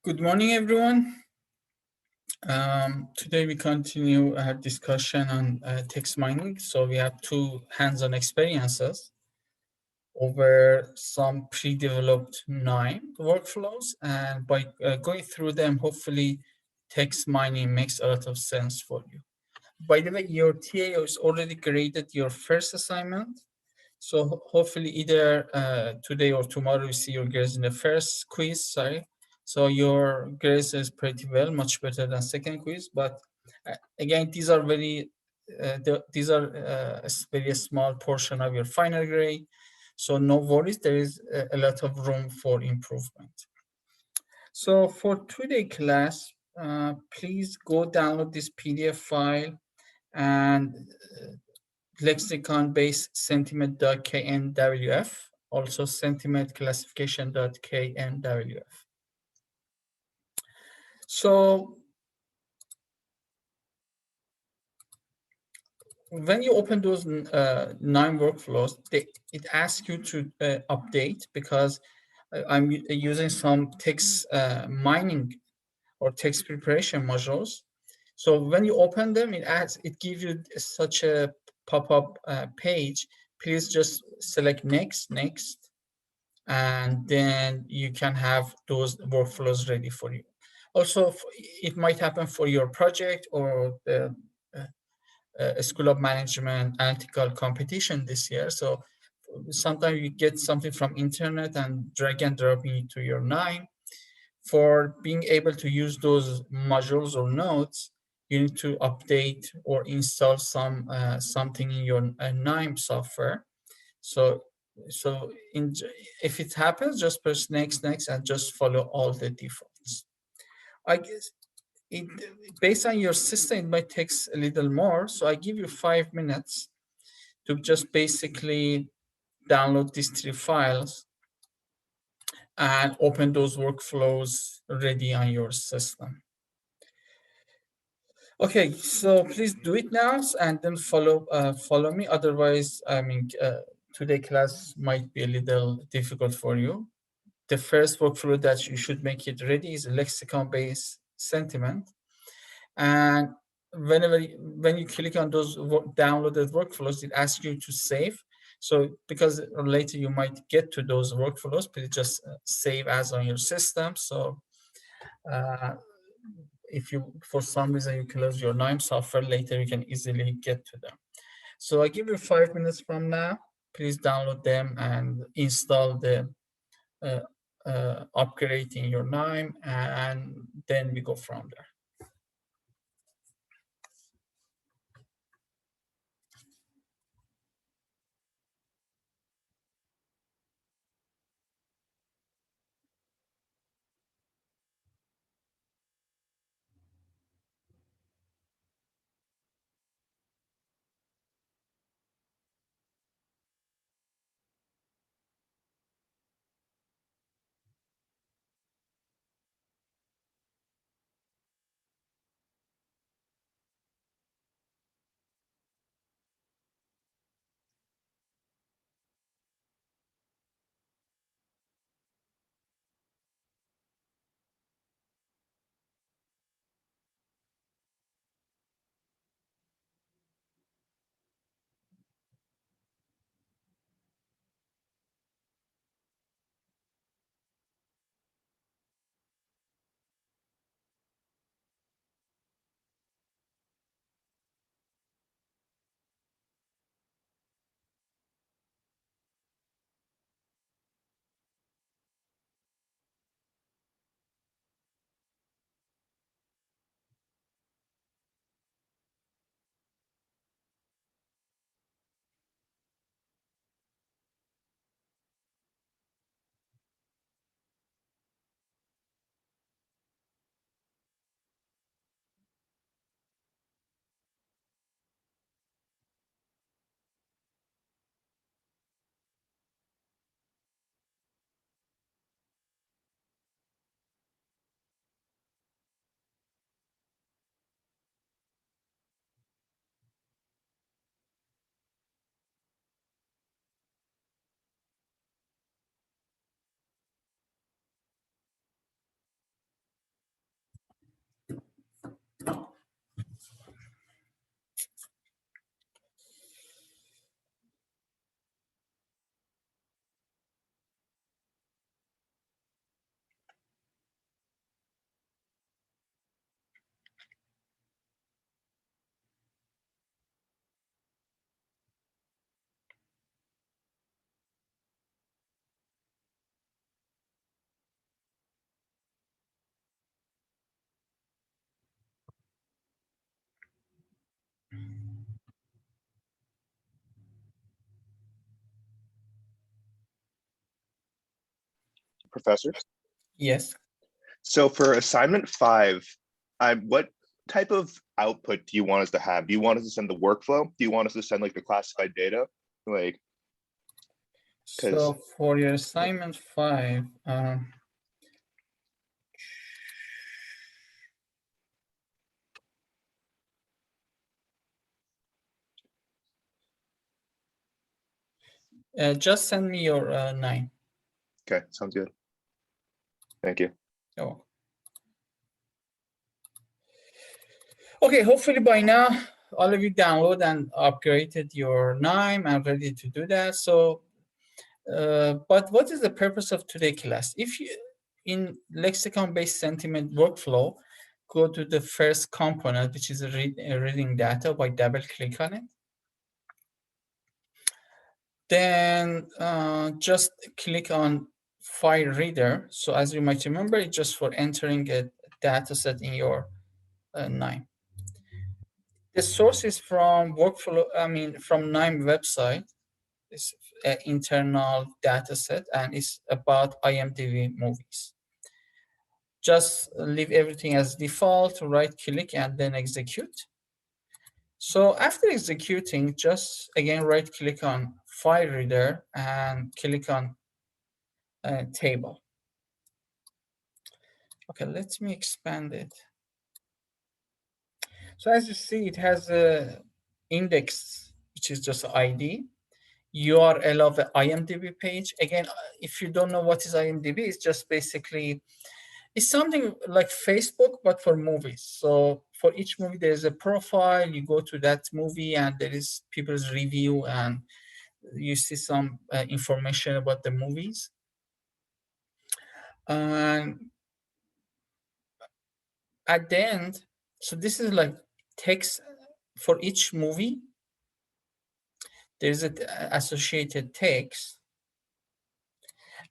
Good morning, everyone. Today we continue our discussion on text mining. So we have two hands-on experiences over some pre-developed Knime workflows, and by going through them, hopefully text mining makes a lot of sense for you. By the way, your TA has already graded your first assignment. So hopefully either today or tomorrow you see your grades in the first quiz, sorry. So your grades is pretty well, much better than second quiz. But again, these are very very small portion of your final grade. So no worries, there is a lot of room for improvement. So for today class, please go download this PDF file and lexicon-based sentiment.knwf, also sentiment classification.knwf. So when you open those Knime workflows, it asks you to update because I'm using some text mining or text preparation modules. So when you open them, it gives you such a pop-up page. Please just select next, and then you can have those workflows ready for you. Also, it might happen for your project or the School of Management analytical competition this year. So sometimes you get something from internet and drag and drop into your Knime. For being able to use those modules or nodes, you need to update or install something in your Knime software. So if it happens, just press next, and just follow all the defaults. I guess based on your system, it might take a little more. So I give you 5 minutes to just basically download these 3 files and open those workflows ready on your system. Okay, so please do it now and then follow me. Otherwise, today class might be a little difficult for you. The first workflow that you should make it ready is a lexicon-based sentiment. And when you click on those downloaded workflows, it asks you to save. So because later you might get to those workflows, please just save as on your system. So if you, for some reason, you close your Knime software later, you can easily get to them. So I give you 5 minutes from now. Please download them and install the upgrade in your Knime, and then we go from there. Professor. Yes. So for assignment 5, what type of output do you want us to have? Do you want us to send the workflow? Do you want us to send like the classified data? Like, so for your assignment 5, just send me your Knime. Okay, sounds good. Thank you. Oh. Okay, hopefully by now all of you download and upgraded your Knime and ready to do that. So, but what is the purpose of today's class? If you in lexicon-based sentiment workflow, go to the first component, which is reading data by double-click on it. Then just click on file reader. So as you might remember, it's just for entering a data set in your Knime. The source is from from Knime website. It's an internal data set and it's about IMDb movies. Just leave everything as default, right click and then execute. So after executing, just again right click on file reader and click on table. Okay, let me expand it. So as you see, it has a index, which is just ID, URL of the IMDb page. Again, if you don't know what is IMDb, it's just basically, it's something like Facebook, but for movies. So for each movie, there's a profile, you go to that movie and there is people's review and you see some information about the movies. And at the end, so this is like text for each movie. There's an associated text.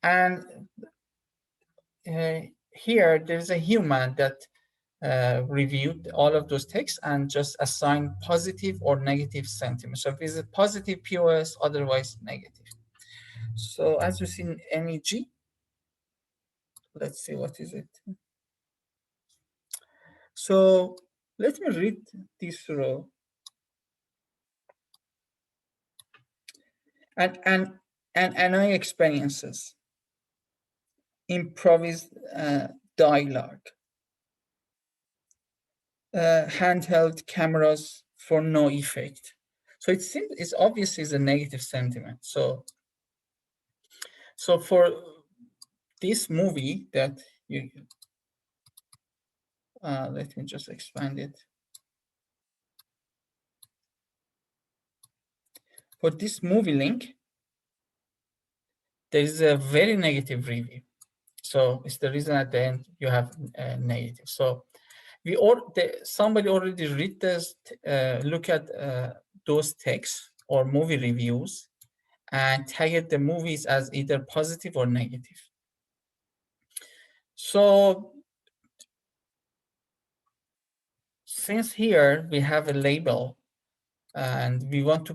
And here there's a human that reviewed all of those texts and just assign positive or negative sentiment. So if it's a positive POS, otherwise negative. So as you see in MEG, let's see what is it. So let me read this row. And NI experiences, improvised dialogue, handheld cameras for no effect. So it seems it's obviously is a negative sentiment. So for this movie that you, let me just expand it. For this movie link, there is a very negative review. So it's the reason at the end you have negative. So somebody already read this, look at those texts or movie reviews and tagged the movies as either positive or negative. So since here we have a label and we want to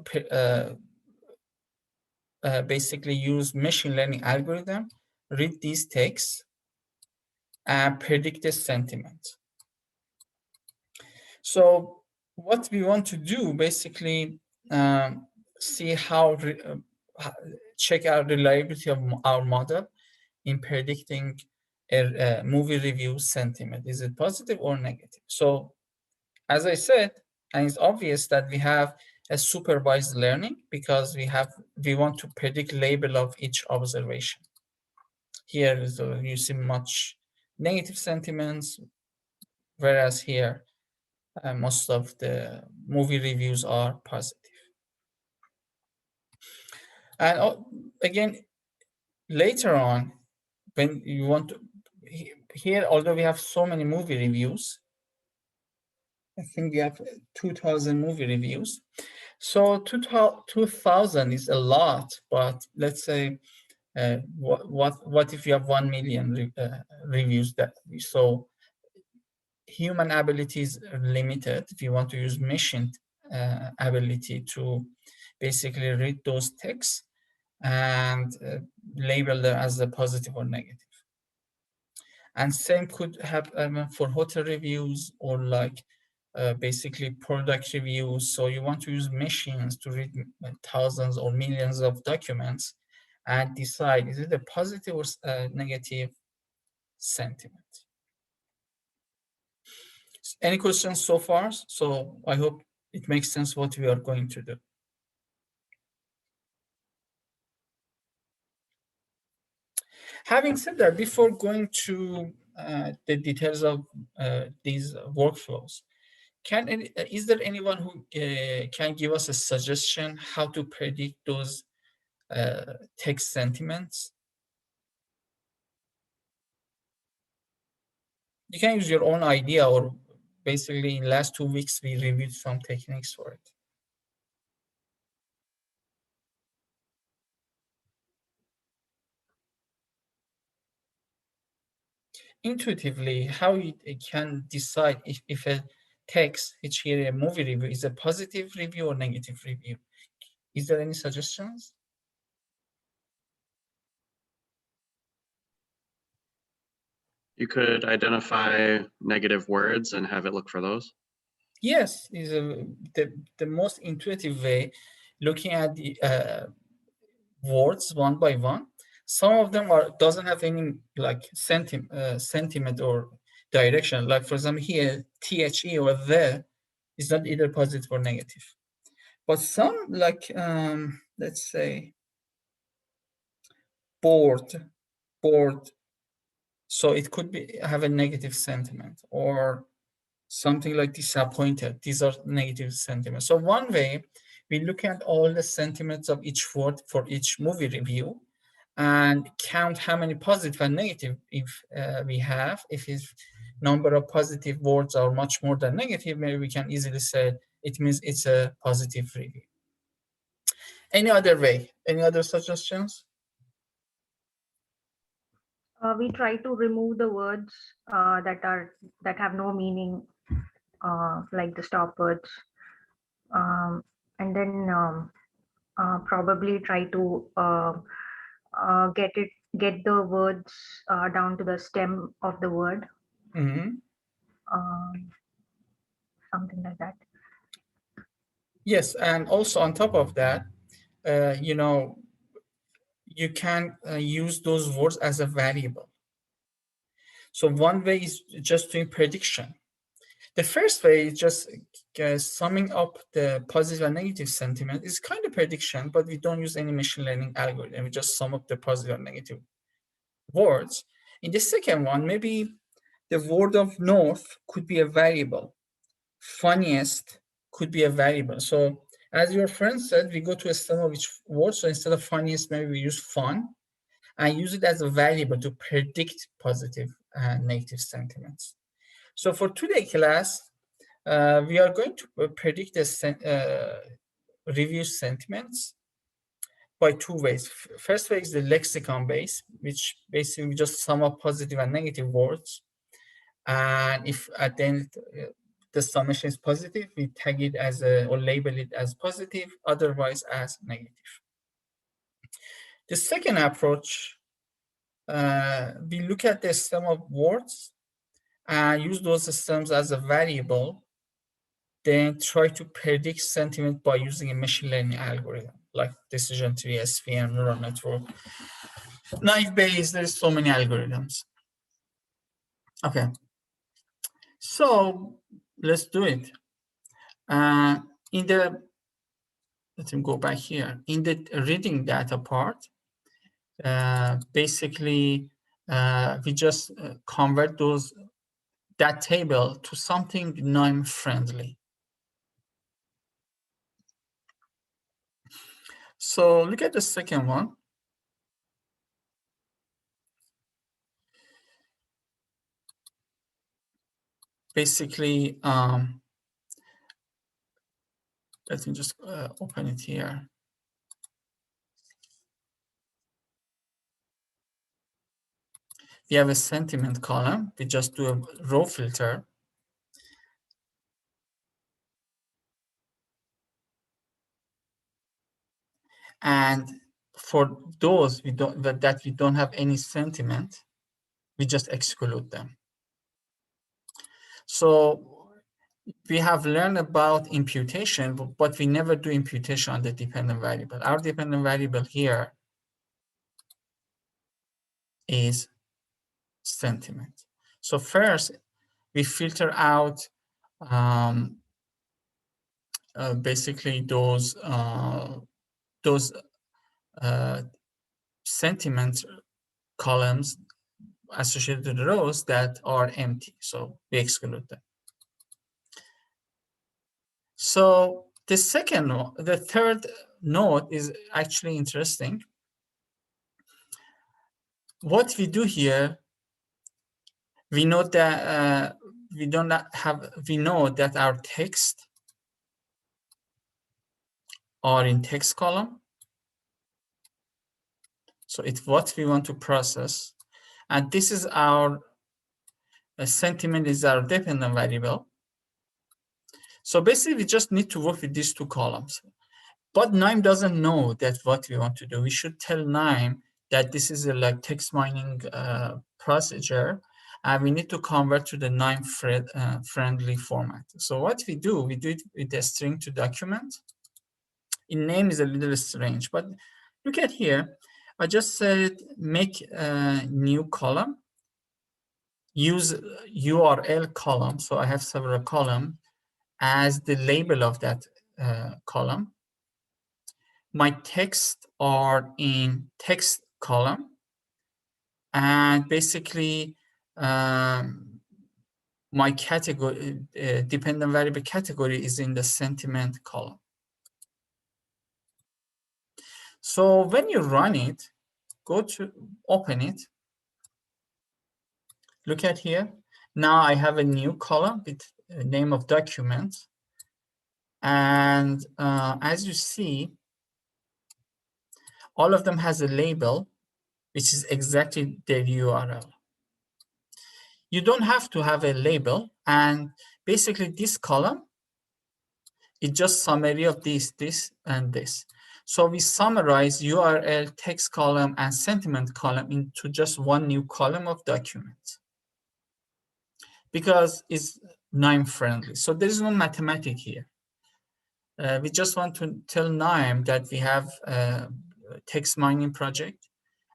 basically use machine learning algorithm, read these texts and predict the sentiment. So what we want to do basically see check out reliability of our model in predicting a movie review sentiment. Is it positive or negative? So as I said, and it's obvious that we have a supervised learning because we want to predict label of each observation. Here is you see much negative sentiments, whereas here most of the movie reviews are positive. And again, later on, when you want to, here, although we have so many movie reviews, I think we have 2,000 movie reviews. So 2,000 is a lot, but let's say, what if you have 1 million reviews? So human abilities are limited. If you want to use machine ability to basically read those texts and label them as a positive or negative. And same could happen for hotel reviews or like basically product reviews. So you want to use machines to read thousands or millions of documents and decide, is it a positive or negative sentiment? Any questions so far? So I hope it makes sense what we are going to do. Having said that, before going to the details of these workflows, is there anyone who can give us a suggestion how to predict those text sentiments? You can use your own idea, or basically in last 2 weeks, we reviewed some techniques for it. Intuitively, how you can decide if a text, which here a movie review, is a positive review or negative review? Is there any suggestions? You could identify negative words and have it look for those. Yes, is the most intuitive way, looking at the words one by one. Some of them doesn't have any like sentiment or direction. Like for example, here the or the is not either positive or negative. But some like let's say bored, bored. So it could be have a negative sentiment, or something like disappointed. These are negative sentiments. So one way, we look at all the sentiments of each word for each movie review and count how many positive and negative if we have. If his number of positive words are much more than negative, maybe we can easily say it means it's a positive review. Any other way? Any other suggestions? We try to remove the words that have no meaning, like the stop words, and then probably try to get the words down to the stem of the word, something like that. Yes, and also on top of that, you know, you can use those words as a variable. So one way is just doing prediction. The first way is just summing up the positive and negative sentiment. It's kind of prediction, but we don't use any machine learning algorithm. We just sum up the positive and negative words. In the second one, maybe the word of north could be a variable. Funniest could be a variable. So as your friend said, we go to a sum of each word. So instead of funniest, maybe we use fun and use it as a variable to predict positive and negative sentiments. So for today's class, we are going to predict the review sentiments by two ways. First way is the lexicon-based, which basically just sum up positive and negative words. And if at the end the summation is positive, we tag it as or label it as positive, otherwise as negative. The second approach, we look at the sum of words and use those systems as a variable, then try to predict sentiment by using a machine learning algorithm like decision tree, SVM, neural network, Knime-based. There's so many algorithms. Okay, so let's do it. Let me go back here. In the reading data part, basically we just convert that table to something Knime friendly. So look at the second one. Basically, let me just open it here. We have a sentiment column. We just do a row filter. And for those that we don't have any sentiment, we just exclude them. So we have learned about imputation, but we never do imputation on the dependent variable. Our dependent variable here is sentiment. So first, we filter out basically those sentiment columns associated with the rows that are empty. So we exclude them. So the third note is actually interesting. What we do here, we know that we know that our text are in text column. So it's what we want to process. And this is our sentiment is our dependent variable. So basically, we just need to work with these two columns. But Knime doesn't know that what we want to do. We should tell Knime that this is a like text mining procedure, and we need to convert to the Knime friendly format. So what we do it with a string to document. In name is a little strange, but look at here. I just said make a new column, use URL column. So I have several columns as the label of that column. My text are in text column, and basically my category dependent variable category is in the sentiment column. So when you run it, open it, look at here. Now I have a new column with a name of document, and as you see, all of them has a label, which is exactly their URL. You don't have to have a label, and basically this column is just summary of this, and this. So we summarize URL, text column, and sentiment column into just one new column of document because it's Knime friendly. So there is no mathematics here. We just want to tell Knime that we have a text mining project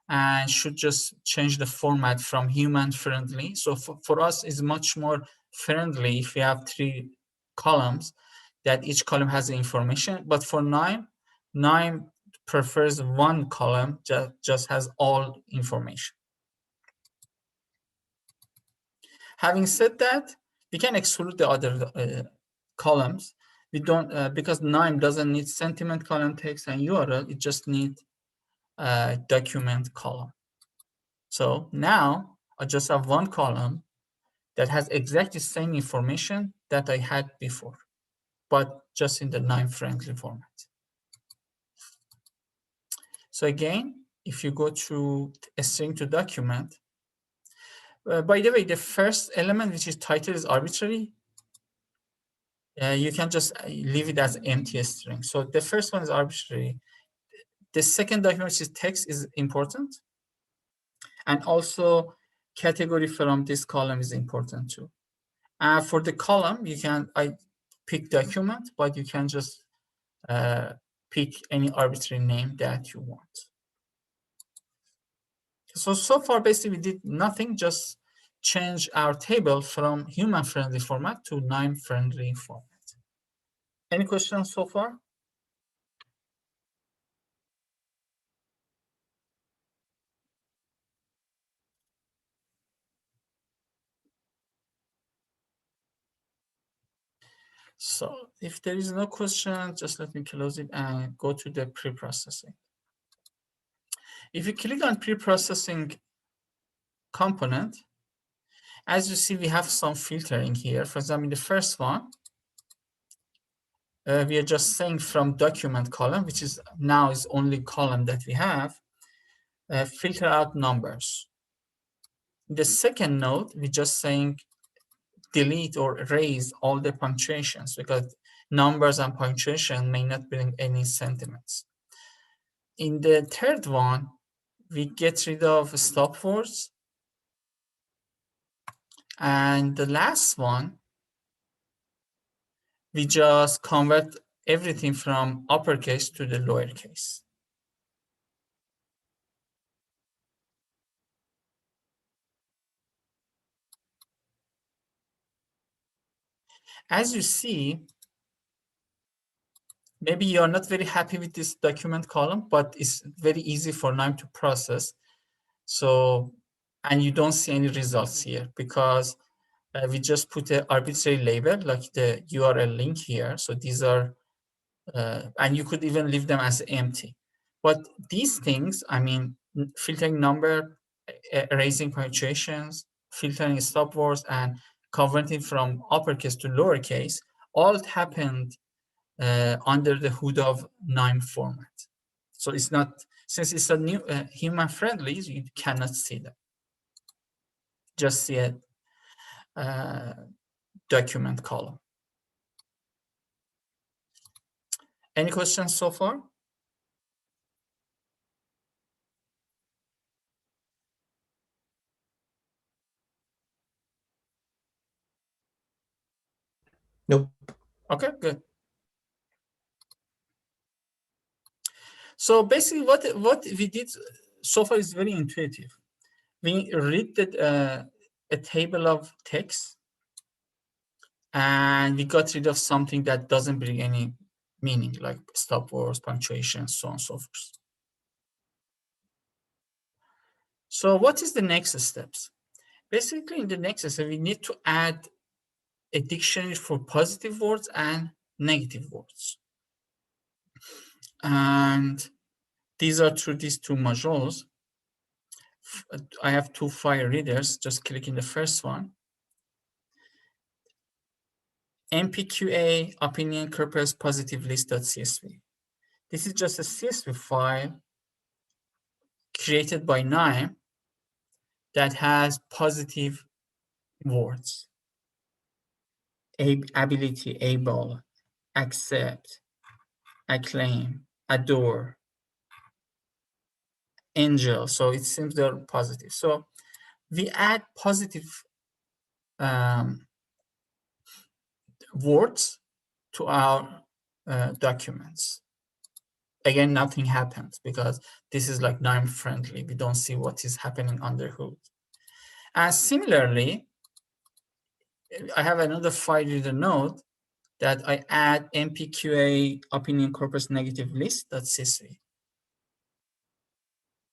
and should just change the format from human friendly. So for us, it's much more friendly if we have 3 columns that each column has the information. But for Knime prefers one column that just has all information. Having said that, we can exclude the other columns. We don't because Knime doesn't need sentiment column, text, and URL. It just needs document column. So now I just have one column that has exactly the same information that I had before, but just in the Knime friendly format. So again, if you go to a string to document, by the way, the first element, which is title, is arbitrary. You can just leave it as empty string. So the first one is arbitrary. The second document, which is text, is important. And also category from this column is important too. For the column, I pick document, but you can just pick any arbitrary name that you want. So far, basically, we did nothing, just change our table from human-friendly format to Knime-friendly format. Any questions so far? So if there is no question, just let me close it and go to the pre-processing. If you click on pre-processing component, as you see, we have some filtering here. For example, in the first one, we are just saying from document column, which is now is only column that we have, filter out numbers. In the second node, we're just saying delete or erase all the punctuations because numbers and punctuation may not bring any sentiments. In the third one, we get rid of stop words And the last one, we just convert everything from uppercase to the lowercase. As you see, maybe you're not very happy with this document column, but it's very easy for Knime to process. So, and you don't see any results here because we just put an arbitrary label like the URL link here. So these are, and you could even leave them as empty. But these things, I mean, filtering number, erasing punctuations, filtering stop words, and converting from uppercase to lowercase, all happened under the hood of Knime format. So it's not, since it's a new human friendly, you cannot see them. Just see a document column. Any questions so far? Nope. Okay, good. So basically what we did so far is very intuitive. We read a table of text and we got rid of something that doesn't bring any meaning, like stop words, punctuation, so on and so forth. So what is the next steps? Basically, in the next step, we need to add a dictionary for positive words and negative words. And these are through these two modules. I have two file readers. Just click in the first one. MPQA opinion corpus positive list.csv. This is just a CSV file created by Knime that has positive words. Ability, able, accept, acclaim, adore, angel. So it seems they're positive. So we add positive words to our documents. Again, nothing happens because this is like Knime friendly. We don't see what is happening under hood. And similarly, I have another file reader node that I add MPQA opinion corpus negative list.csv.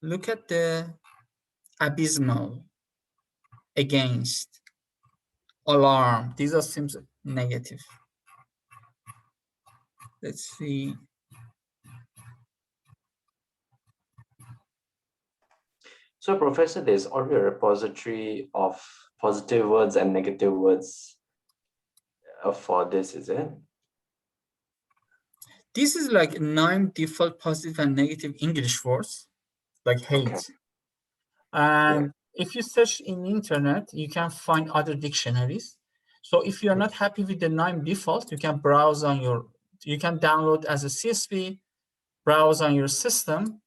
Look at the abysmal, against, alarm. These are seems negative. Let's see. So, Professor, there's already a repository of positive words and negative words for this, is it? This is like Knime default positive and negative English words, like hate. Okay. And if you search in internet, you can find other dictionaries. So if you're not happy with the Knime default, you can browse on your, you can download as a CSV, browse on your system,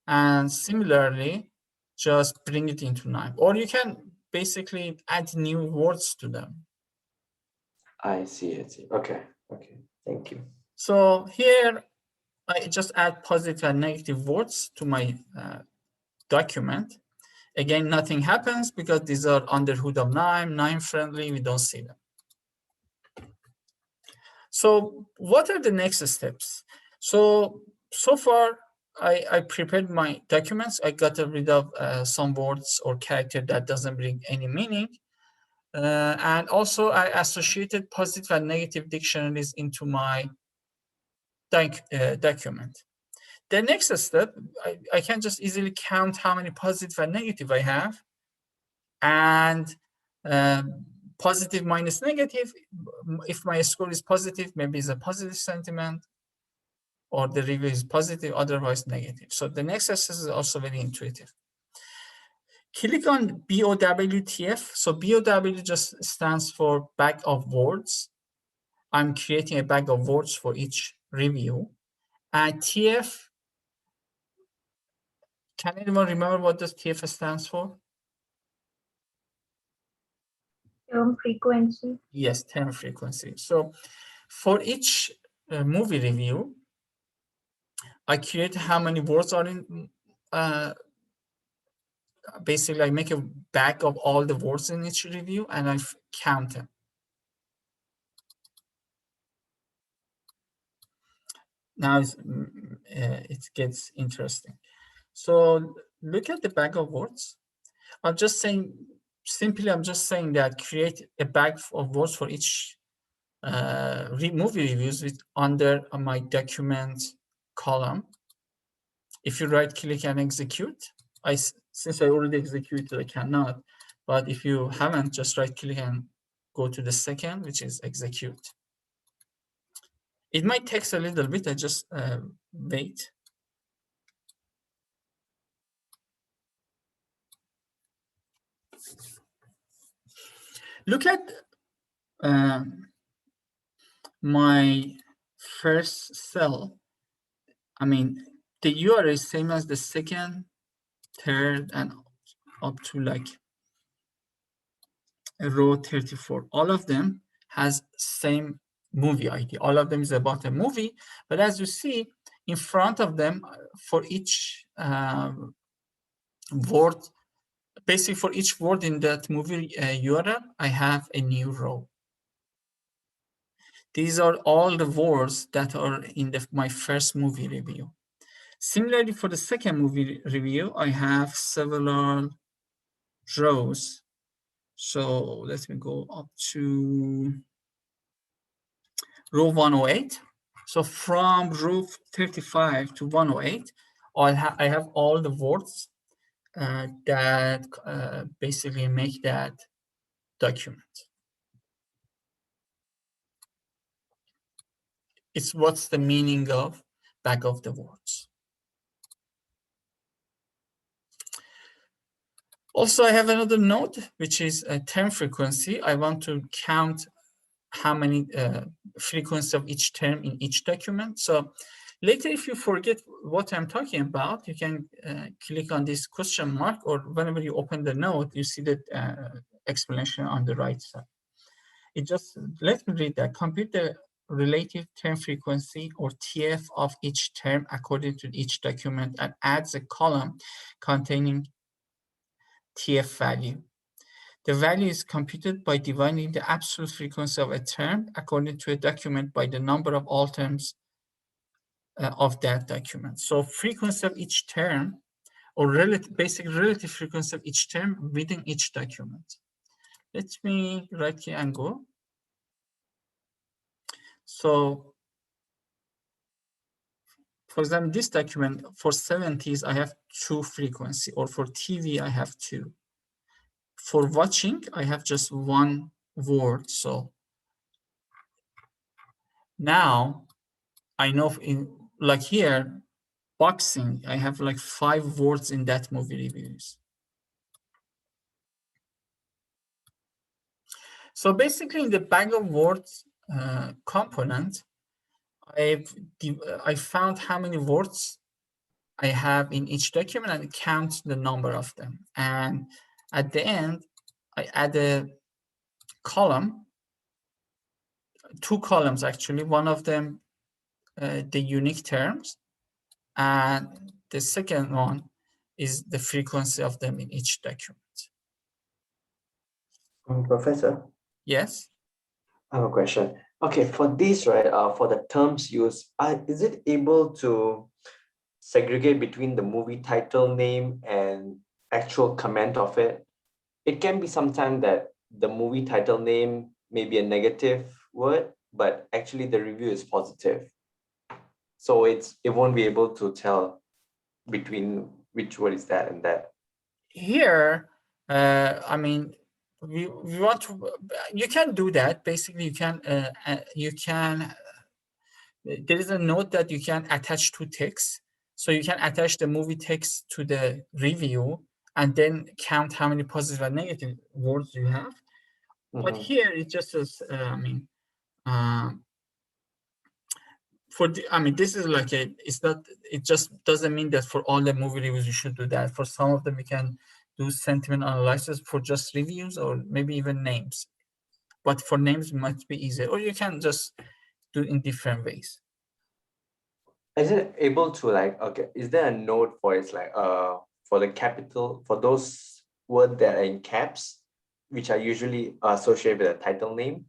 and similarly, just bring it into Knime. Or you can basically add new words to them. I see. Okay. Thank you. So here, I just add positive and negative words to my document. Again, nothing happens because these are under hood of Knime friendly, we don't see them. So what are the next steps? So far, I prepared my documents. I got rid of some words or character that doesn't bring any meaning. And also I associated positive and negative dictionaries into my document. The next step, I can just easily count how many positive and negative I have. And positive minus negative, if my score is positive, maybe it's a positive sentiment, or the review is positive, otherwise negative. So the next exercise is also very intuitive. Click on BOWTF. So BOW just stands for bag of words. I'm creating a bag of words for each review. And TF, can anyone remember what does TF stands for? Term frequency. Yes, term frequency. So for each movie review, I create how many words are in, basically I make a bag of all the words in each review and I count them. Now it gets interesting. So look at the bag of words. I'm just saying, simply, I'm just saying that create a bag of words for each movie reviews with under my document column. If you right click and execute, since I already executed, I cannot. But if you haven't, just right click and go to the second, which is execute. It might take a little bit. I just wait. Look at my first cell. I mean, the URL is same as the second, third, and up to like row 34. All of them has same movie ID. All of them is about a movie, but as you see, in front of them, for each word, basically for each word in that movie URL, I have a new row. These are all the words that are in my first movie review. Similarly, for the second movie review, I have several rows. So let me go up to row 108. So from row 35 to 108, I have all the words that basically make that document. It's what's the meaning of back of the words. Also, I have another node, which is a term frequency. I want to count how many frequency of each term in each document. So later, if you forget what I'm talking about, you can click on this question mark, or whenever you open the node, you see the explanation on the right side. It just, let me read that. Compute the relative term frequency, or TF, of each term according to each document and adds a column containing TF value. The value is computed by dividing the absolute frequency of a term according to a document by the number of all terms of that document. So frequency of each term, or basic relative frequency of each term within each document. Let me right here and go. So for example, this document, for 70s, I have 2 frequency, or for TV, I have 2. For watching, I have just 1 word. So now I know like here, boxing, I have like 5 words in that movie reviews. So basically in the bag of words component, I found how many words I have in each document and count the number of them. And at the end, I add a column, 2 columns actually. One of them, the unique terms, and the second one is the frequency of them in each document. Professor, Yes. I have a question. Okay, for this, right, for the terms used, is it able to segregate between the movie title name and actual comment of it? It can be sometimes that the movie title name may be a negative word, but actually the review is positive. So it won't be able to tell between which word is that and that. Here, I mean, we want to, you can do that. Basically, you can, there is a note that you can attach to text. So you can attach the movie text to the review and then count how many positive and negative words you have. But here it just says, I mean, this is like it's not, it just doesn't mean that for all the movie reviews you should do that. For some of them, you can do sentiment analysis for just reviews, or maybe even names. but for names it might be easier, or you can just do in different ways. Is it able to like, okay, is there a node for it's like for the capital, for those words that are in caps, which are usually associated with a title name,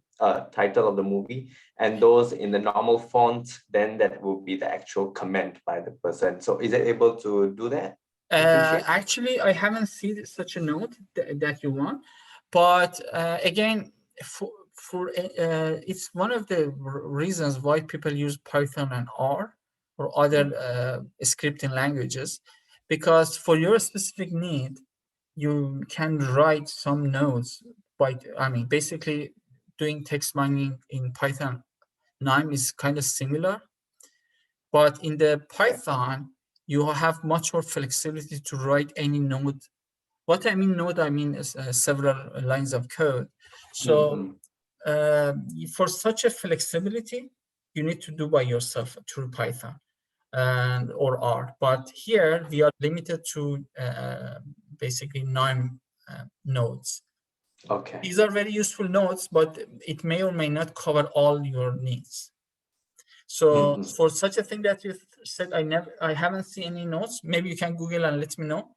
title of the movie, and those in the normal font, then that will be the actual comment by the person. So is it able to do that? Differentiate? Actually, I haven't seen such a node that you want, but again, it's one of the reasons why people use Python and R or other scripting languages, because for your specific need, you can write some nodes by, I mean, basically doing text mining in Python. Knime is kind of similar, but in the Python, you have much more flexibility to write any node. What I mean node, I mean is, several lines of code. So for such a flexibility, you need to do by yourself through Python and or R. But here we are limited to basically 9 nodes. Okay. These are very useful nodes, but it may or may not cover all your needs. So for such a thing that you said, I haven't seen any nodes. Maybe you can Google and let me know.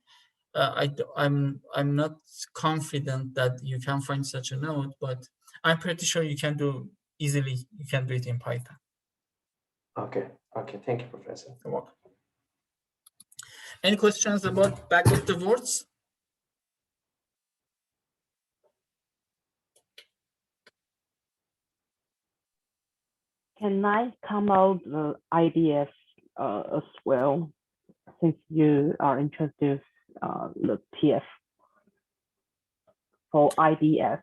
I'm not confident that you can find such a node, but I'm pretty sure you can do easily. You can do it in Python. Okay. Okay. Thank you, Professor. You're welcome. Any questions about back of the words? Can I come out the IDF as well, since you are interested the TF for IDF?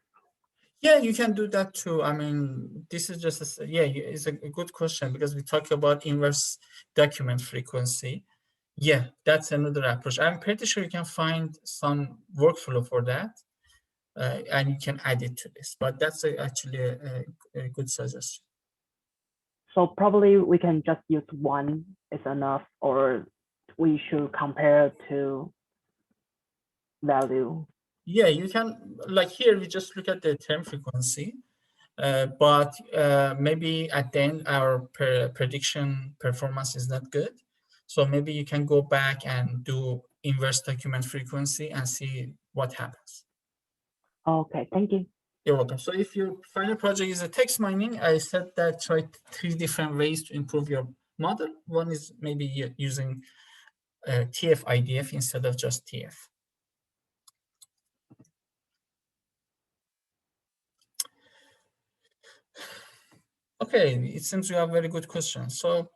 Yeah, you can do that too. I mean, this is just it's a good question, because we talk about inverse document frequency. Yeah, that's another approach. I'm pretty sure you can find some workflow for that, and you can add it to this. But that's actually a good suggestion. So probably we can just use one is enough, or we should compare to value. Yeah, you can, like here, we just look at the term frequency, but maybe at the end our prediction performance is not good. So maybe you can go back and do inverse document frequency and see what happens. Okay, thank you. You're welcome. So if your final project is a text mining, I said that try 3 different ways to improve your model. One is maybe using TF IDF instead of just TF. Okay, it seems you have very good questions. So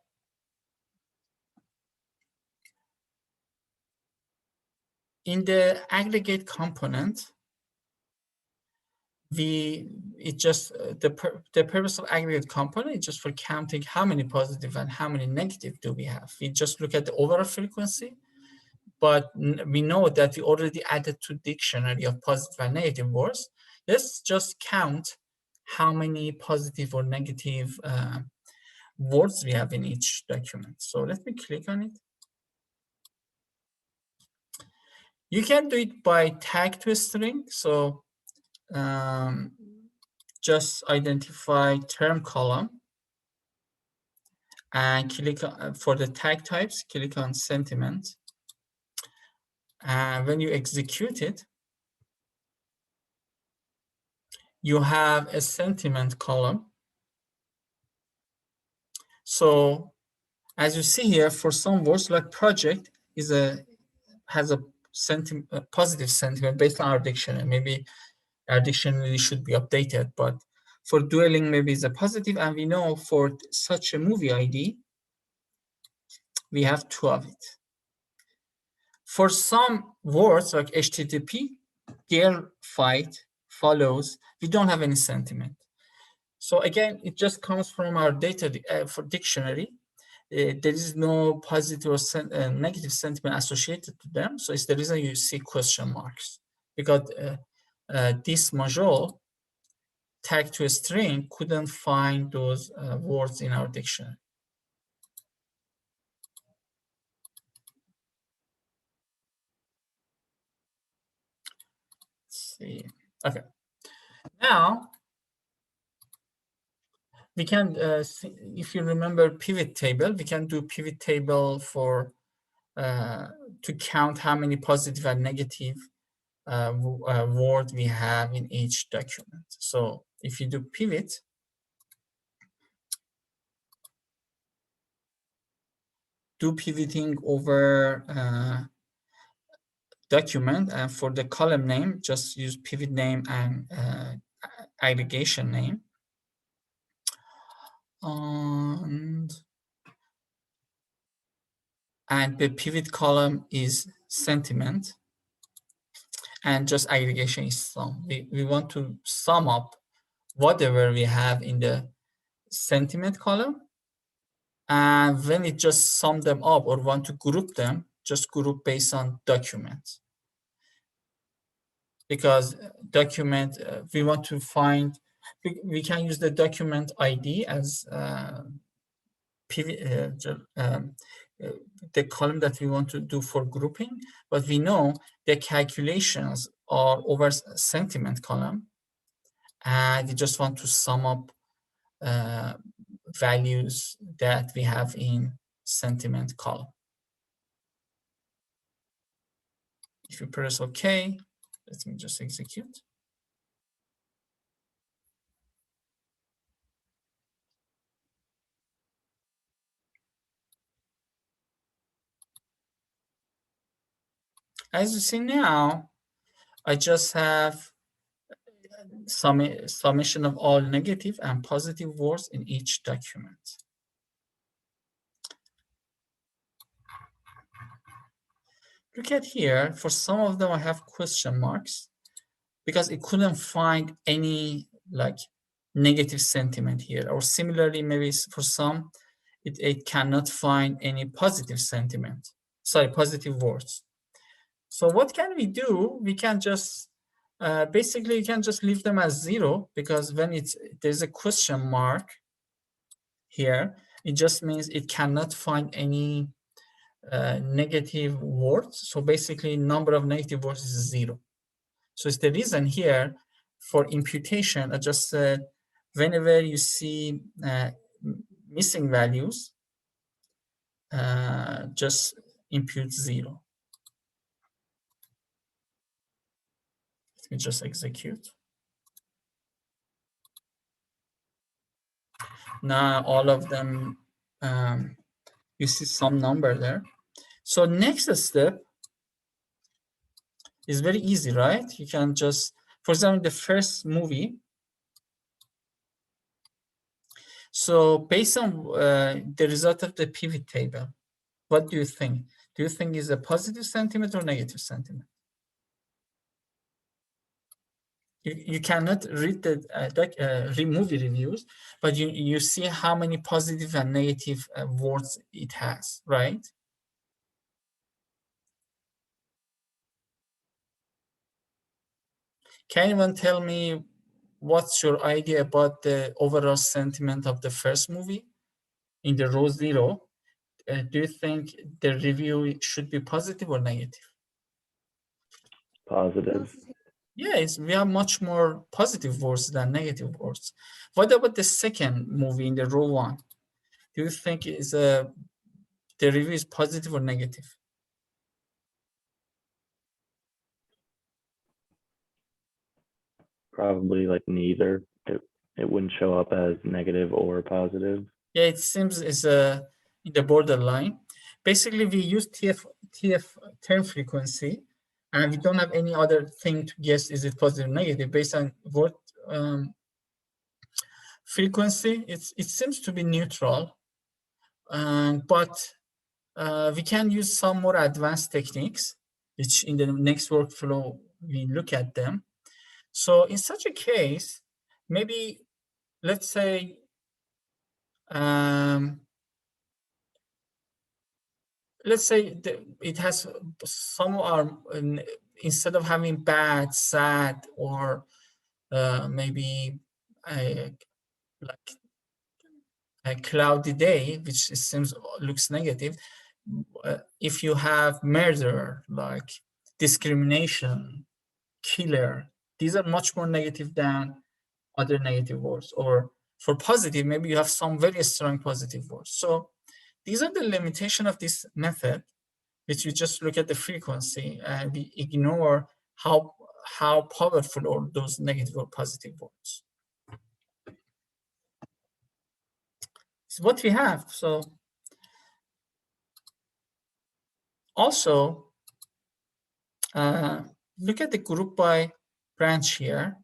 in the aggregate component, the purpose of aggregate component is just for counting how many positive and how many negative do we have. We just look at the overall frequency, but we know that we already added to dictionary of positive and negative words. Let's just count how many positive or negative words we have in each document. So let me click on it. You can do it by tag to a string. So just identify term column and click for the tag types, click on sentiment. And when you execute it, you have a sentiment column. So as you see here, for some words like project has a positive sentiment based on our dictionary. Maybe our dictionary should be updated, but for dwelling, maybe it's a positive, and we know for such a movie ID, we have 2 of it. For some words like HTTP, dear fight, follows, we don't have any sentiment. So again, it just comes from our data for dictionary. There is no positive or negative sentiment associated to them. So it's the reason you see question marks, because this module tag to a string couldn't find those words in our dictionary. Let's see. Okay. Now we can, if you remember pivot table, we can do pivot table for to count how many positive and negative word we have in each document. So if you do pivot, do pivoting over document, and for the column name, just use pivot name and aggregation name. And the pivot column is sentiment, and just aggregation is sum. We want to sum up whatever we have in the sentiment column, and when it just sum them up or want to group them, just group based on document. Because document, we want to find, we can use the document ID as the column that we want to do for grouping, but we know the calculations are over sentiment column, and we just want to sum up values that we have in sentiment column. If you press OK, let me just execute. As you see now, I just have summation of all negative and positive words in each document. Look at here, for some of them I have question marks because it couldn't find any like negative sentiment here, or similarly maybe for some it cannot find any positive sentiment, sorry, positive words. So what can we do? We can just basically you can just leave them as 0, because when there's a question mark here, it just means it cannot find any negative words. So basically number of negative words is 0. So it's the reason here for imputation. I just said whenever you see missing values, just impute 0. Let me just execute. Now all of them, you see some number there. So next step is very easy, right? You can just, for example, the first movie. So based on the result of the pivot table, what do you think? Do you think is a positive sentiment or negative sentiment? You cannot read the movie reviews, but you see how many positive and negative words it has, right? Can anyone tell me what's your idea about the overall sentiment of the first movie in the row 0? Do you think the review should be positive or negative? Positive. Yes, we have much more positive words than negative words. What about the second movie in the row 1? Do you think the review is positive or negative? Probably like neither. It wouldn't show up as negative or positive. Yeah, it seems it's in the borderline. Basically, we use TF term frequency, and we don't have any other thing to guess is it positive or negative based on word frequency. It seems to be neutral, but we can use some more advanced techniques, which in the next workflow we look at them. So in such a case, maybe let's say it has some are instead of having bad, sad, or maybe like a cloudy day, which looks negative. If you have murder, like discrimination, killer, these are much more negative than other negative words. Or For positive, maybe you have some very strong positive words. So these are the limitation of this method, which we just look at the frequency and we ignore how powerful are those negative or positive words. It's what we have. So also look at the group by branch here.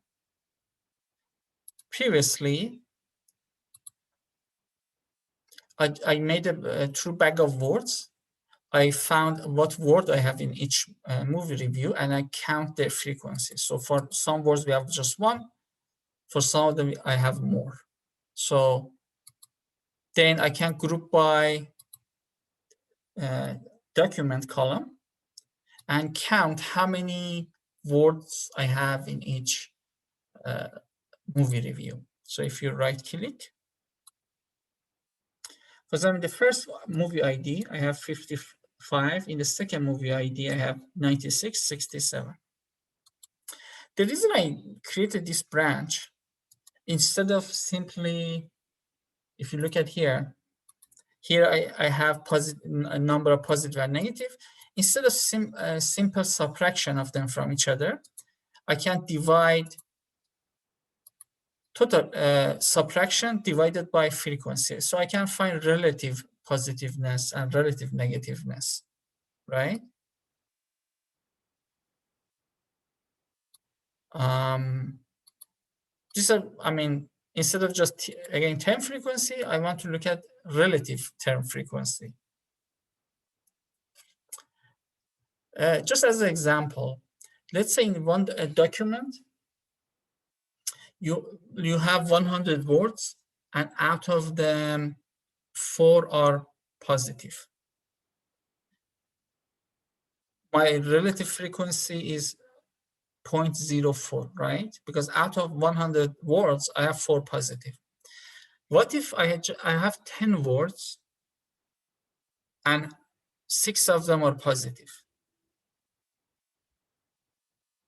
Previously, I made a true bag of words. I found what word I have in each movie review, and I count their frequency. So for some words, we have just one. For some of them, I have more. So then I can group by document column and count how many words I have in each movie review. So if you right click, for example, in the first movie ID, I have 55. In the second movie ID, I have 96, 67. The reason I created this branch, instead of simply, if you look at here, I have a number of positive and negative. Instead of simple subtraction of them from each other, I can divide total subtraction divided by frequency. So I can find relative positiveness and relative negativeness, right? These are, I mean, instead of just, again, term frequency, I want to look at relative term frequency. Just as an example, let's say in one document, you have 100 words, and out of them, 4 are positive. My relative frequency is 0.04, right? Because out of 100 words, I have 4 positive. What if I have 10 words and 6 of them are positive?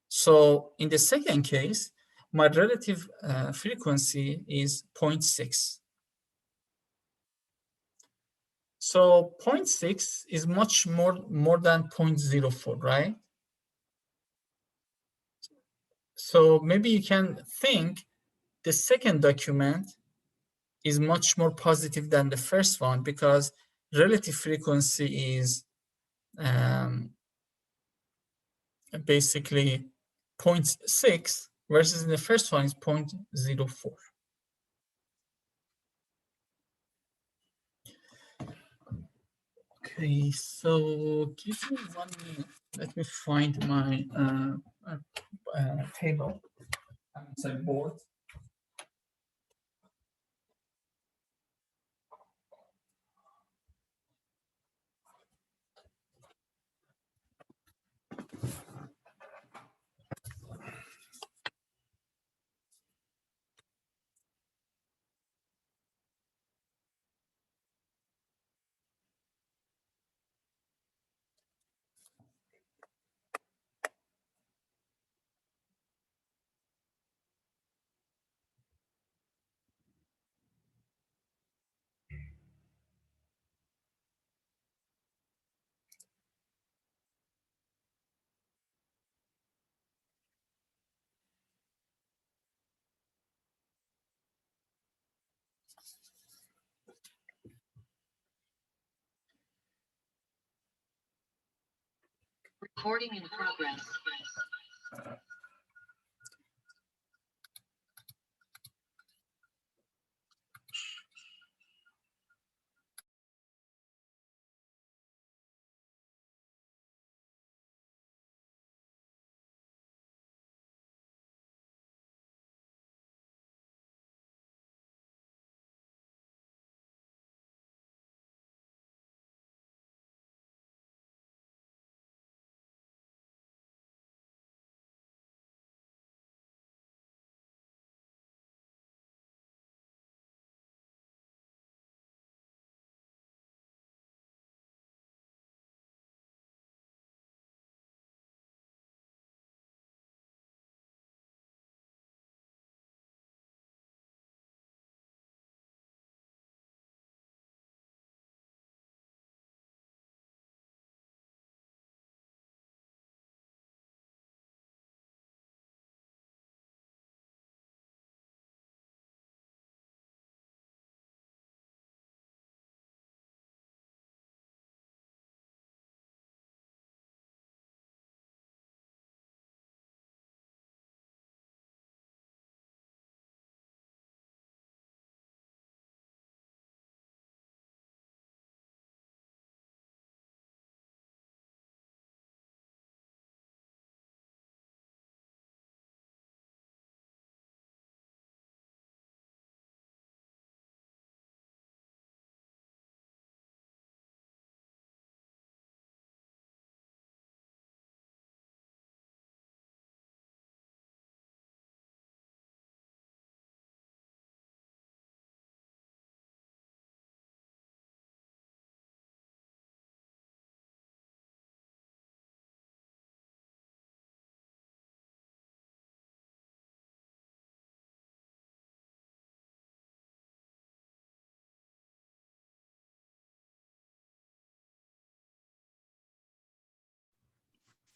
So in the second case, my relative frequency is 0.6. So 0.6 is much more than 0.04, right? So maybe you can think the second document is much more positive than the first one because relative frequency is basically 0.6 versus in the first one is 0.04. Okay, so give me 1 minute. Let me find my table. It's a board. Recording in progress.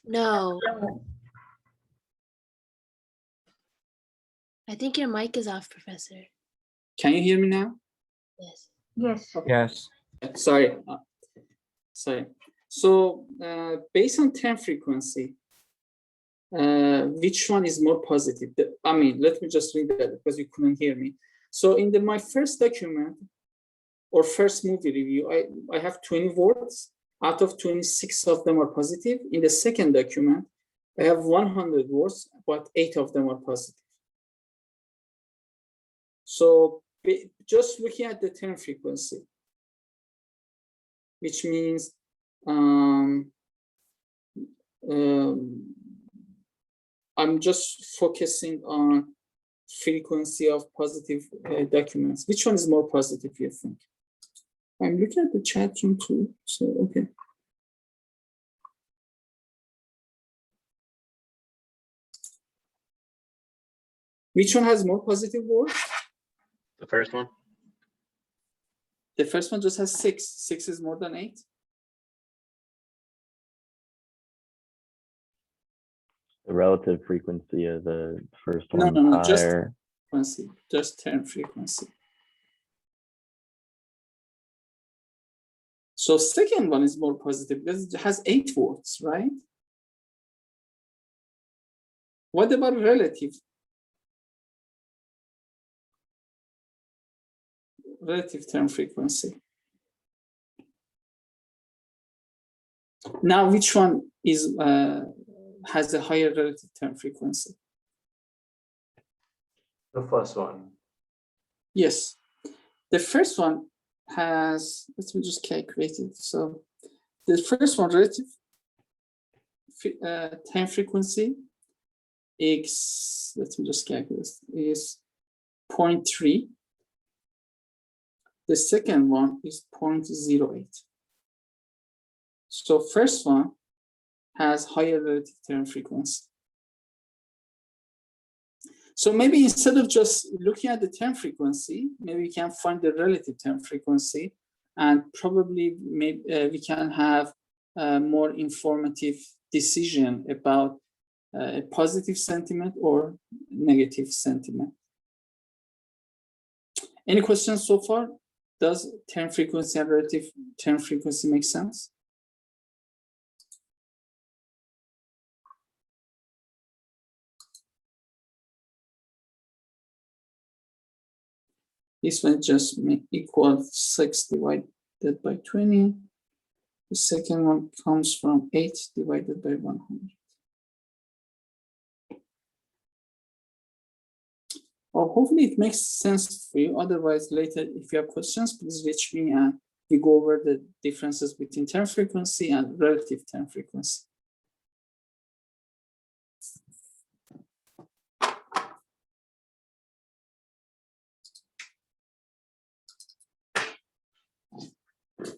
No, No. I think your mic is off, Professor. Can you hear me now? Yes. Yes. Yes. Sorry. Sorry. So based on term frequency, which one is more positive? I mean, let me just read that because you couldn't hear me. So in my first document or first movie review, I have 20 words. Out of 26 of them are positive. In the second document, I have 100 words, but 8 of them are positive. So just looking at the term frequency, which means I'm just focusing on frequency of positive documents. Which one is more positive, you think? I'm looking at the chat room too, so okay. Which one has more positive words? The first one? The first one just has 6. 6 is more than 8. The relative frequency of the first No, one no, just higher. frequency, just term frequency. So second one is more positive because it has 8 words, right? What about relative? Relative term frequency. Now, which one is has a higher relative term frequency? The first one. Yes, the first one has. Let me just calculate it. So, the first one relative time frequency x. Let me just calculate is 0.3. The second one is 0.08. So first one has higher relative term frequency. So maybe instead of just looking at the term frequency, maybe we can find the relative term frequency, and probably maybe we can have a more informative decision about a positive sentiment or negative sentiment. Any questions so far? Does term frequency and relative term frequency make sense? This one just equal 6 divided by 20. The second one comes from 8 divided by 100. Well, hopefully it makes sense for you. Otherwise, later, if you have questions, please reach me and we go over the differences between term frequency and relative term frequency.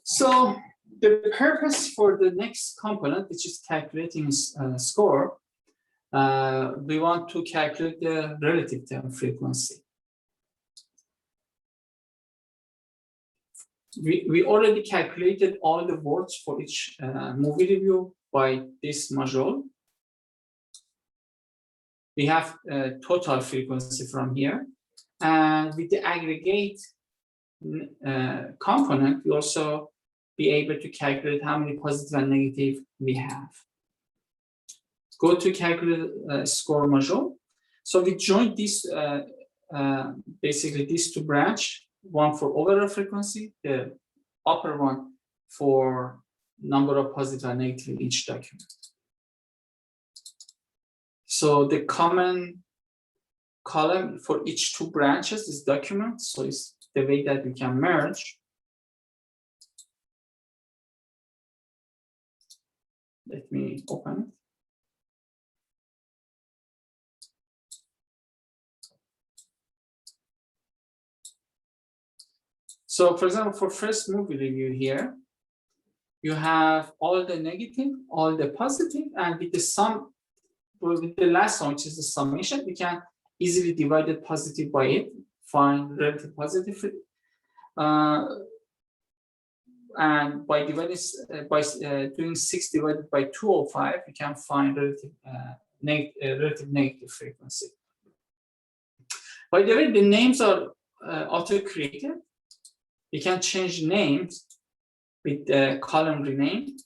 So the purpose for the next component, which is calculating score, we want to calculate the relative term frequency. We already calculated all the words for each movie review by this module. We have total frequency from here. And with the aggregate component, we also be able to calculate how many positive and negative we have. Go to calculate score module. So we joined this, basically these two branch, one for overall frequency, the upper one for number of positive and negative in each document. So the common column for each two branches is document. So it's the way that we can merge. Let me open it. So for example, for first movie review here, you have all the negative, all the positive, and with the sum, with the last one, which is the summation, we can easily divide it positive by it, find relative positive. And by dividing doing 6 divided by 205, you can find relative negative frequency. By the way, the names are auto-created. You can change names with the column rename.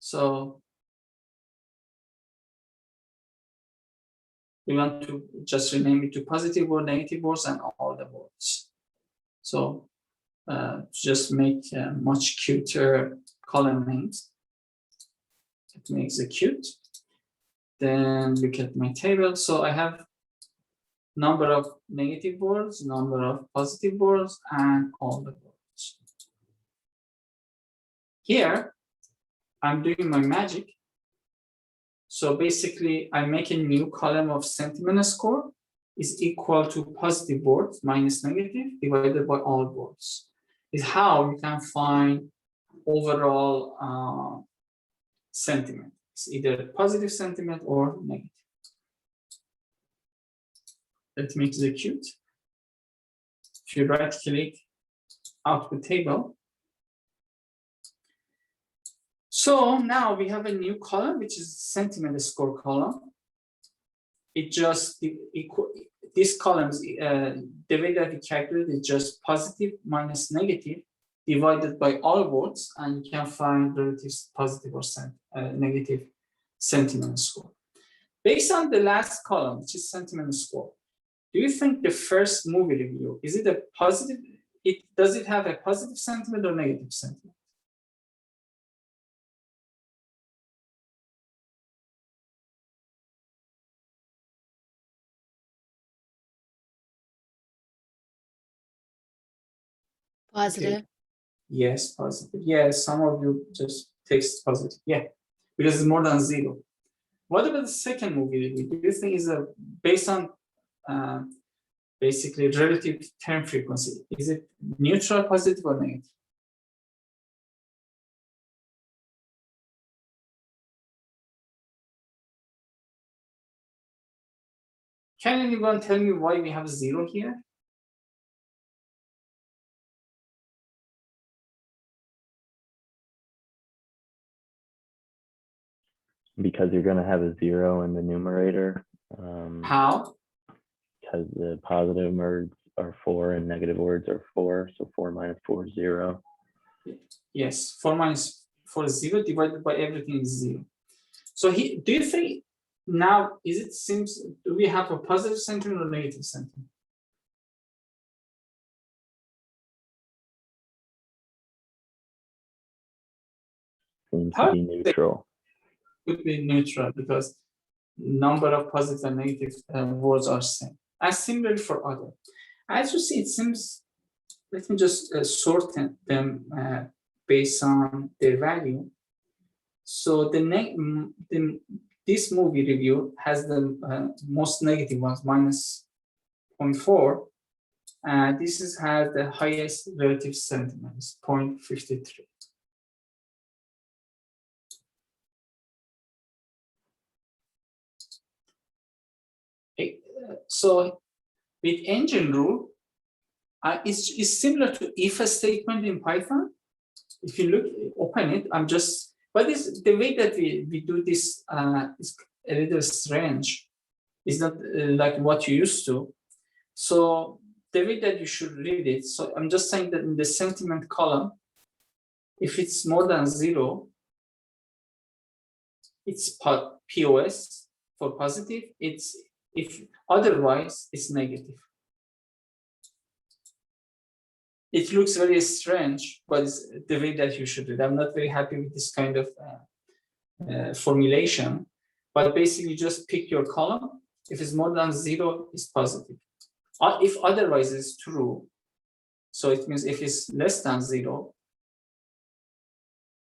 So we want to just rename it to positive or negative words and all the words. So just make much cuter column names. Let me execute. Then look at my table. So I have number of negative words, number of positive words, and all the words. Here, I'm doing my magic. So basically, I make a new column of sentiment score is equal to positive words minus negative divided by all words. Is how you can find overall sentiment. It's either positive sentiment or negative. Let me execute. If you right click output table. So now we have a new column, which is sentiment score column. It just this column, the way that we calculate is just positive minus negative divided by all words, and you can find relative positive or negative sentiment score. Based on the last column, which is sentiment score, do you think the first movie review, is it a positive? Does it have a positive sentiment or negative sentiment? Positive. Okay. Yes, positive. Yes, some of you just text positive. Yeah, because it's more than 0. What about the second movie review? Do you think is based on basically relative term frequency? Is it neutral, positive, or negative? Can anyone tell me why we have 0 here? Because you're going to have a 0 in the numerator. How? Because the positive words are 4 and negative words are 4. So 4 minus 4 is 0. Yes, 4 minus 4 is 0 divided by everything is 0. So do you think now do we have a positive sentiment or negative sentiment? Seems to be neutral. Could be neutral because number of positive and negative words are same. And similarly for other. As you see, it seems, let me just sort them based on their value. So this movie review has the most negative ones, minus 0.4. This has the highest relative sentiment, 0.53. So with engine rule, it's similar to if statement in Python. If you look, open it, but the way that we do this is a little strange. It's not like what you used to. So the way that you should read it, so I'm just saying that in the sentiment column, if it's more than 0, it's POS for positive. If otherwise, it's negative. It looks very strange, but it's the way that you should read. I'm not very happy with this kind of formulation, but basically just pick your column. If it's more than 0, it's positive. If otherwise it's true, so it means if it's less than 0,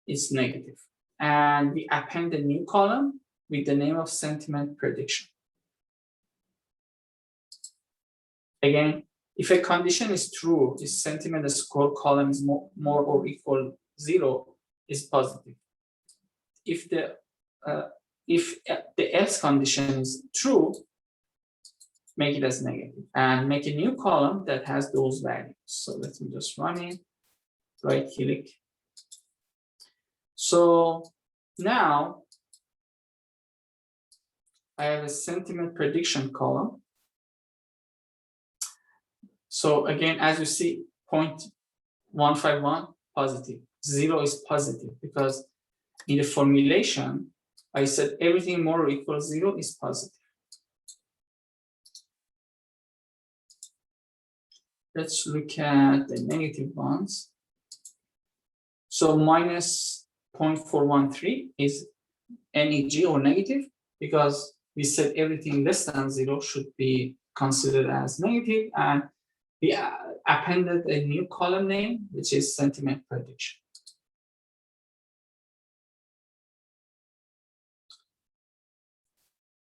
it's negative. And we append a new column with the name of sentiment prediction. Again, if a condition is true, the sentiment score column is more or equal 0, is positive. If the else condition is true, make it as negative and make a new column that has those values. So let me just run it. right click. So now I have a sentiment prediction column. So again, as you see, 0.151 positive, 0 is positive, because in the formulation, I said everything more or equals 0 is positive. Let's look at the negative ones. So minus 0.413 is NEG or negative, because we said everything less than 0 should be considered as negative, and we appended a new column name, which is sentiment prediction.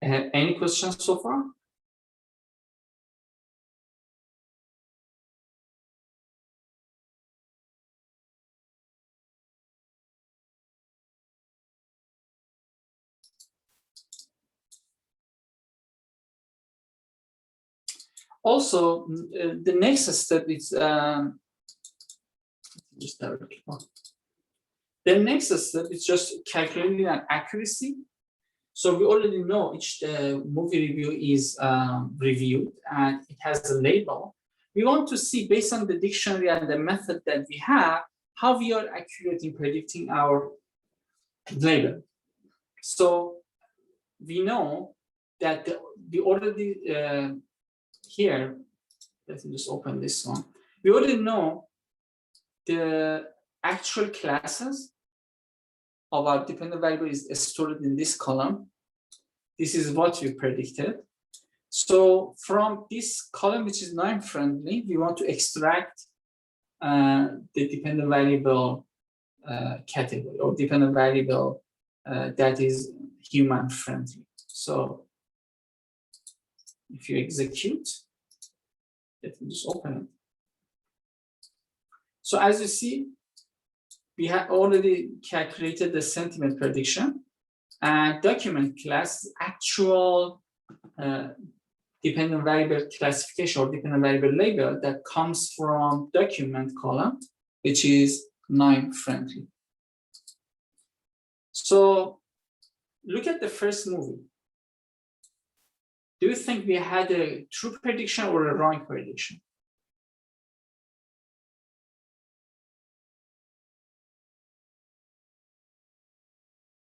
Any questions so far? Also, the next step is just directly. The next step is just calculating an accuracy. So we already know each movie review is reviewed and it has a label. We want to see, based on the dictionary and the method that we have, how we are accurate in predicting our label. So we know that we already here, let me just open this one. We already know the actual classes of our dependent variable is stored in this column. This is what we predicted. So from this column, which is Knime friendly, we want to extract the dependent variable category, or dependent variable that is human friendly. So if you execute, let me just open it. So as you see, we have already calculated the sentiment prediction, and document class actual dependent variable classification or dependent variable label that comes from document column, which is Knime friendly. So look at the first movie. Do you think we had a true prediction or a wrong prediction?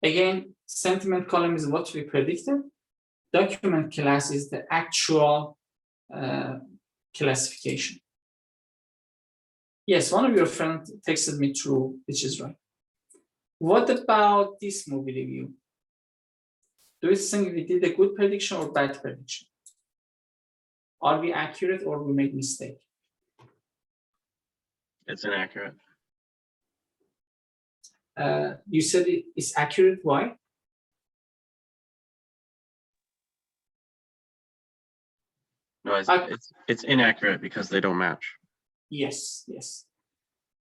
Again, sentiment column is what we predicted. Document class is the actual classification. Yes, one of your friends texted me true, which is right. What about this movie review? Do you think we did a good prediction or bad prediction? Are we accurate or we make mistake? It's inaccurate. You said it's accurate. Why? No, it's inaccurate because they don't match. Yes, yes.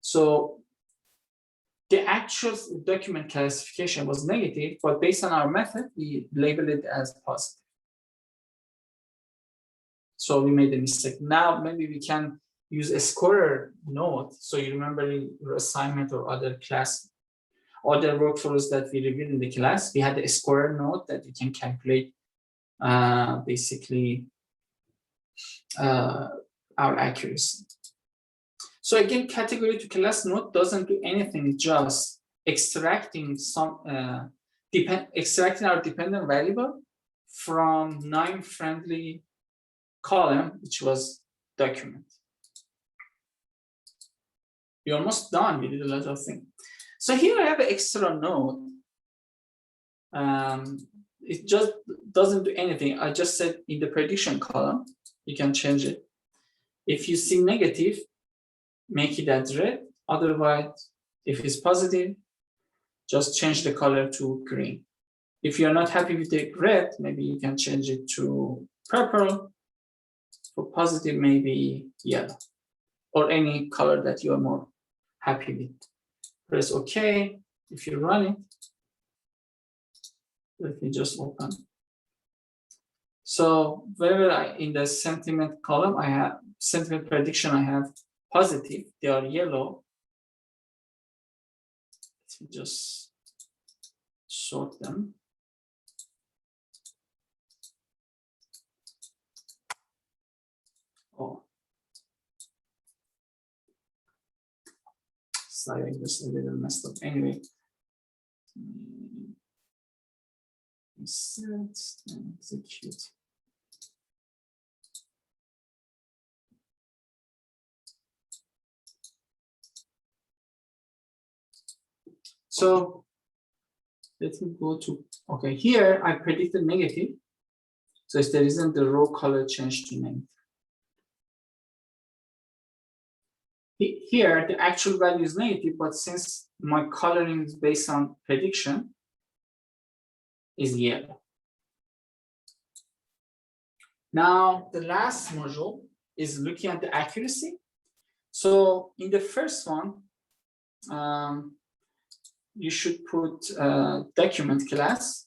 So the actual document classification was negative, but based on our method, we labeled it as positive. So we made a mistake. Now maybe we can use a scorer node. So you remember your assignment or other class, other workflows that we reviewed in the class, we had a scorer node that you can calculate basically our accuracy. So again, category to class node doesn't do anything, just extracting some extracting our dependent variable from Knime friendly column, which was document. We're almost done. We did a lot of things. So here I have an extra node. It just doesn't do anything. I just said in the prediction column, you can change it. If you see negative, make it as red. Otherwise, if it's positive, just change the color to green. If you're not happy with the red, maybe you can change it to purple. For positive, maybe yellow, or any color that you are more happy with. Press OK. If you run it, let me just open. So wherever in the sentiment column, I have sentiment prediction, I have positive, they are yellow. me just sort them. Oh, sorry, I just a little messed up. Anyway, set and execute. So let me go to, okay, here I predicted negative. So if there isn't the row color change to negative. Here, the actual value is negative, but since my coloring is based on prediction, is yellow. Now, the last module is looking at the accuracy. So in the first one, you should put document class.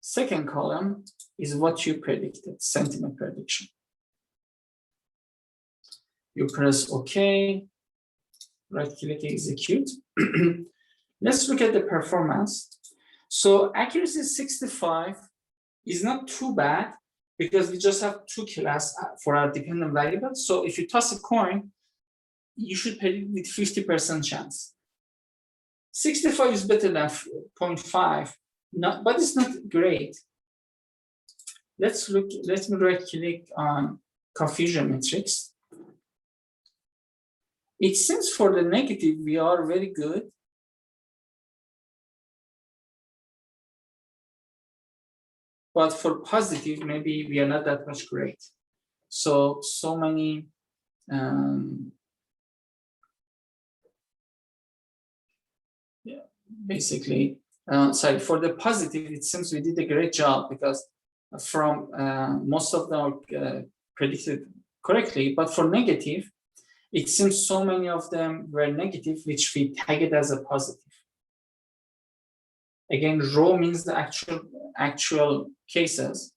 Second column is what you predicted, sentiment prediction. You press OK, right-click, execute. Let's look at the performance. So accuracy 65 is not too bad because we just have 2 classes for our dependent variables. So if you toss a coin, you should predict with 50% chance. 65 is better than 0.5, but it's not great. Let me right-click on confusion matrix. It seems for the negative, we are very good. But for positive, maybe we are not that much great. So many, yeah, basically, sorry, for the positive, it seems we did a great job because from most of them predicted correctly, but for negative, it seems so many of them were negative, which we tag it as a positive. Again, row means the actual cases.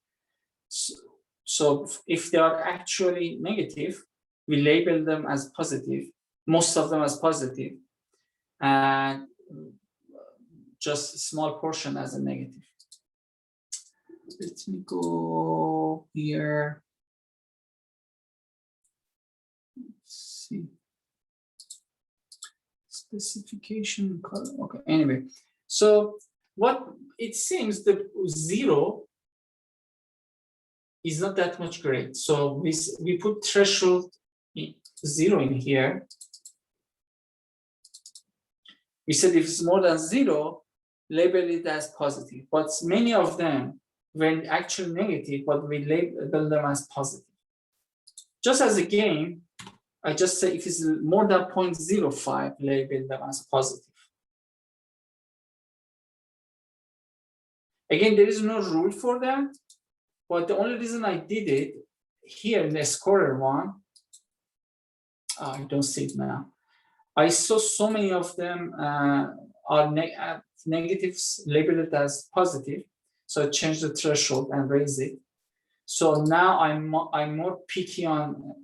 So if they are actually negative, we label them as positive, most of them as positive, and just a small portion as a negative. Let me go here. Let's see. Specification color. Okay, anyway. So what it seems the 0 is not that much great. So we put threshold 0 in here. We said if it's more than 0, label it as positive. But many of them were actually negative, but we label them as positive. Just as a game, I just say if it's more than 0.05, label them as positive. Again, there is no rule for that, but the only reason I did it here in the scorer one, I don't see it now. I saw so many of them are negatives labeled as positive, so I changed the threshold and raised it. So now I'm more picky on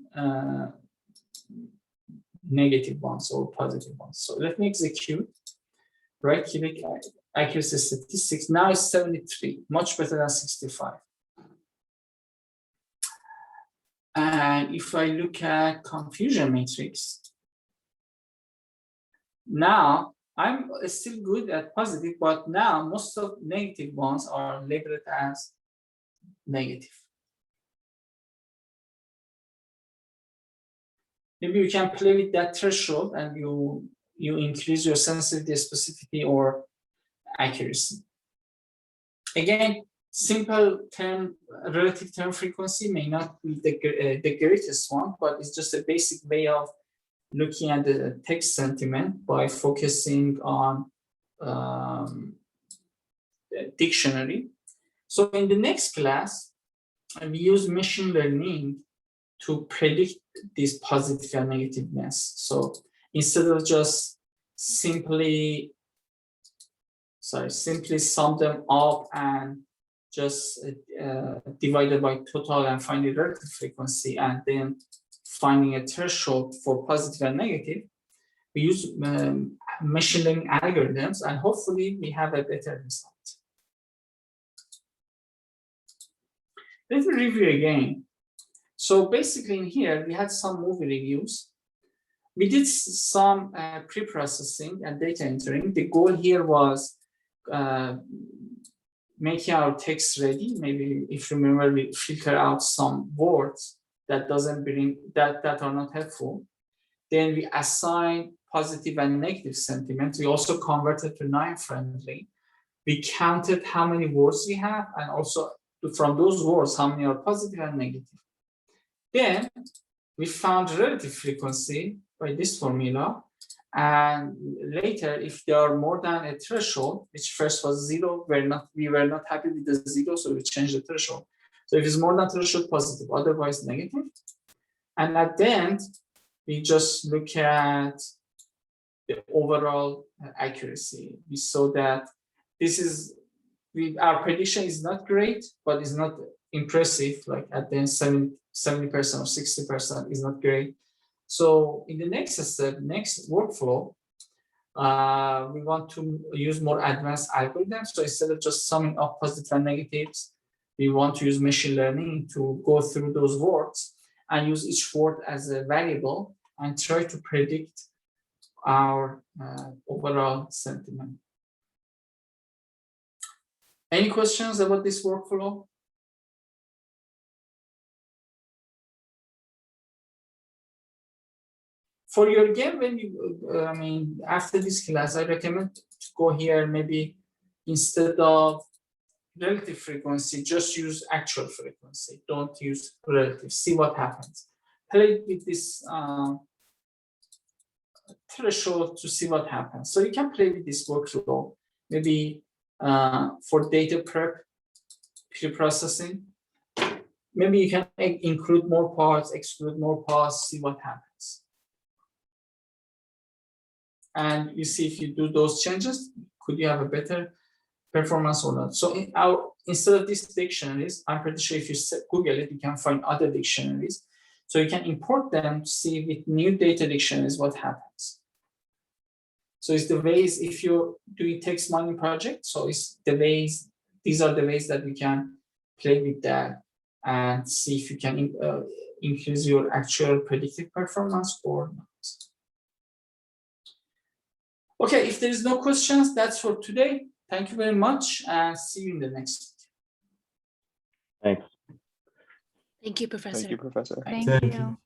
negative ones or positive ones. So let me execute. Right-click, accuracy statistics. Now it's 73, much better than 65. And if I look at confusion matrix, now I'm still good at positive, but now most of negative ones are labeled as negative. Maybe you can play with that threshold and you increase your sensitivity, specificity, or accuracy. Again, simple term, relative term frequency may not be the greatest one, but it's just a basic way of looking at the text sentiment by focusing on the dictionary. So in the next class, we use machine learning to predict this positive and negativeness. So instead of just simply sum them up and just divided by total and find the relative frequency and then finding a threshold for positive and negative, We use machine learning algorithms, and hopefully we have a better result. Let me review again. So basically in here, we had some movie reviews. We did some pre-processing and data entering. The goal here was making our text ready. Maybe if you remember, we filter out some words that doesn't bring that are not helpful. Then we assign positive and negative sentiment. We also converted to Knime friendly. We counted how many words we have, and also from those words, how many are positive and negative. Then we found relative frequency by this formula. And later, if they are more than a threshold, which first was 0, we were not happy with the 0, so we changed the threshold. So if it's more than threshold, positive, otherwise negative. And at the end, we just look at the overall accuracy. We saw that this is, our prediction is not great, but it's not impressive. Like at the end, 70% or 60% is not great. So in the next step, next workflow, we want to use more advanced algorithms. So instead of just summing up positives and negatives, we want to use machine learning to go through those words and use each word as a variable and try to predict our overall sentiment. Any questions about this workflow? For your game, when you, after this class, I recommend to go here, maybe instead of relative frequency, just use actual frequency. Don't use relative, see what happens. Play with this threshold to see what happens. So you can play with this workflow, maybe for data pre-processing. Maybe you can include more parts, exclude more parts, see what happens. And you see if you do those changes, could you have a better performance or not? So instead of these dictionaries, I'm pretty sure if you Google it, you can find other dictionaries. So you can import them to see with new data dictionaries what happens. So it's the ways, if you're doing text mining project, so it's the ways, these are the ways that we can play with that and see if you can increase your actual predictive performance or not. Okay, if there is no questions, that's for today. Thank you very much and see you in the next video. Thanks. Thank you, Professor. Thank you, Professor. Thank you.